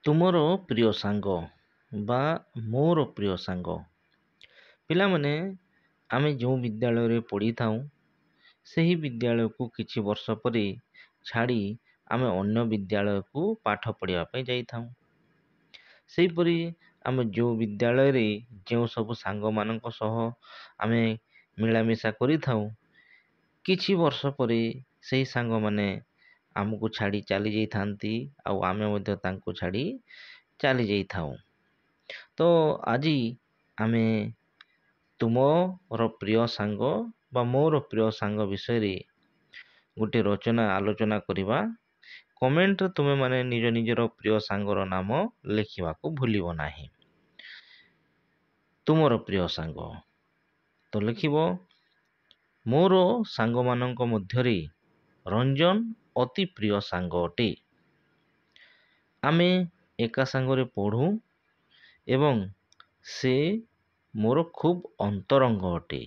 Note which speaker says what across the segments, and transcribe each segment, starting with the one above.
Speaker 1: ତୁମର ପ୍ରିୟ ସାଙ୍ଗ ବା ମୋର ପ୍ରିୟ ସାଙ୍ଗ। ପିଲାମାନେ, ଆମେ ଯେଉଁ ବିଦ୍ୟାଳୟରେ ପଢ଼ିଥାଉଁ ସେହି ବିଦ୍ୟାଳୟକୁ କିଛି ବର୍ଷ ପରେ ଛାଡ଼ି ଆମେ ଅନ୍ୟ ବିଦ୍ୟାଳୟକୁ ପାଠ ପଢ଼ିବା ପାଇଁ ଯାଇଥାଉଁ। ସେହିପରି ଆମେ ଯେଉଁ ବିଦ୍ୟାଳୟରେ ଯେଉଁ ସବୁ ସାଙ୍ଗମାନଙ୍କ ସହ ଆମେ ମିଳାମିଶା କରିଥାଉଁ, କିଛି ବର୍ଷ ପରେ ସେହି ସାଙ୍ଗମାନେ ଆମକୁ ଛାଡ଼ି ଚାଲି ଯାଇଥାନ୍ତି ଆଉ ଆମେ ମଧ୍ୟ ତାଙ୍କୁ ଛାଡ଼ି ଚାଲି ଯାଇଥାଉଁ। ତ ଆଜି ଆମେ ତୁମର ପ୍ରିୟ ସାଙ୍ଗ ବା ମୋର ପ୍ରିୟ ସାଙ୍ଗ ବିଷୟରେ ଗୋଟେ ରଚନା ଆଲୋଚନା କରିବା। କମେଣ୍ଟରେ ତୁମେମାନେ ନିଜ ନିଜର ପ୍ରିୟ ସାଙ୍ଗର ନାମ ଲେଖିବାକୁ ଭୁଲିବ ନାହିଁ। ତୁମର ପ୍ରିୟ ସାଙ୍ଗ ତ ଲେଖିବ, ମୋର ସାଙ୍ଗମାନଙ୍କ ମଧ୍ୟରେ ରଞ୍ଜନ ଅତି ପ୍ରିୟ ସାଙ୍ଗ ଅଟେ। ଆମେ ଏକା ସାଙ୍ଗରେ ପଢ଼ୁ ଏବଂ ସେ ମୋର ଖୁବ୍ ଅନ୍ତରଙ୍ଗ ଅଟେ।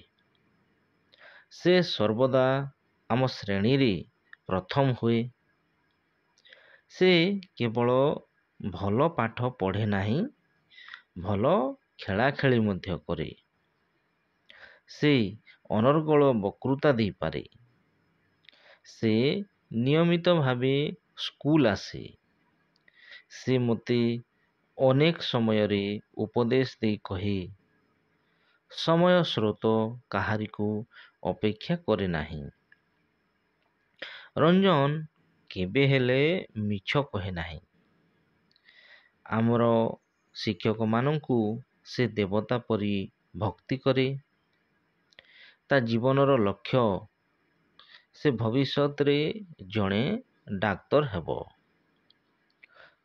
Speaker 1: ସେ ସର୍ବଦା ଆମ ଶ୍ରେଣୀରେ ପ୍ରଥମ ହୁଏ। ସେ କେବଳ ଭଲ ପାଠ ପଢ଼େ ନାହିଁ, ଭଲ ଖେଳାଖେଳି ମଧ୍ୟ କରେ। ସେ ଅନର୍ଗଳ ବକ୍ତୃତା ଦେଇପାରେ। ସେ ନିୟମିତ ଭାବେ ସ୍କୁଲ ଆସେ। ସେ ମୋତେ ଅନେକ ସମୟରେ ଉପଦେଶ ଦେଇ କହେ, ସମୟ ସ୍ରୋତ କାହାରିକୁ ଅପେକ୍ଷା କରେ ନାହିଁ। ରଞ୍ଜନ କେବେ ହେଲେ ମିଛ କହେ ନାହିଁ। ଆମର ଶିକ୍ଷକମାନଙ୍କୁ ସେ ଦେବତା ପରି ଭକ୍ତି କରେ। ତା ଜୀବନର ଲକ୍ଷ୍ୟ, ସେ ଭବିଷ୍ୟତରେ ଜଣେ ଡାକ୍ତର ହେବ।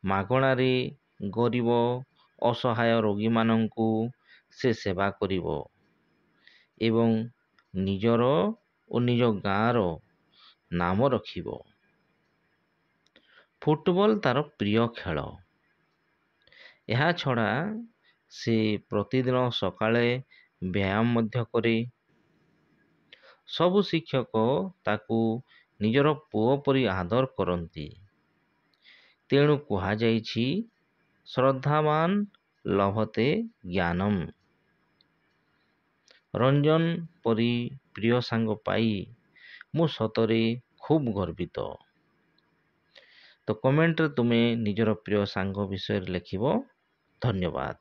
Speaker 1: ମାଗଣାରେ ଗରିବ ଅସହାୟ ରୋଗୀମାନଙ୍କୁ ସେ ସେବା କରିବ ଏବଂ ନିଜର ଓ ନିଜ ଗାଁର ନାମ ରଖିବ। ଫୁଟବଲ ତାର ପ୍ରିୟ ଖେଳ। ଏହା ଛଡ଼ା ସେ ପ୍ରତିଦିନ ସକାଳେ ବ୍ୟାୟାମ ମଧ୍ୟ କରେ। ସବୁ ଶିକ୍ଷକ ତାକୁ ନିଜର ପୁଅ ପରି ଆଦର କରନ୍ତି। ତେଣୁ କୁହାଯାଇଛି, ଶ୍ରଦ୍ଧାବାନ ଲଭତେ ଜ୍ଞାନମ୍। ରଞ୍ଜନ ପରି ପ୍ରିୟ ସାଙ୍ଗ ପାଇ ମୁଁ ସତରେ ଖୁବ୍ ଗର୍ବିତ। ତ କମେଣ୍ଟରେ ତୁମେ ନିଜର ପ୍ରିୟ ସାଙ୍ଗ ବିଷୟରେ ଲେଖିବ। ଧନ୍ୟବାଦ।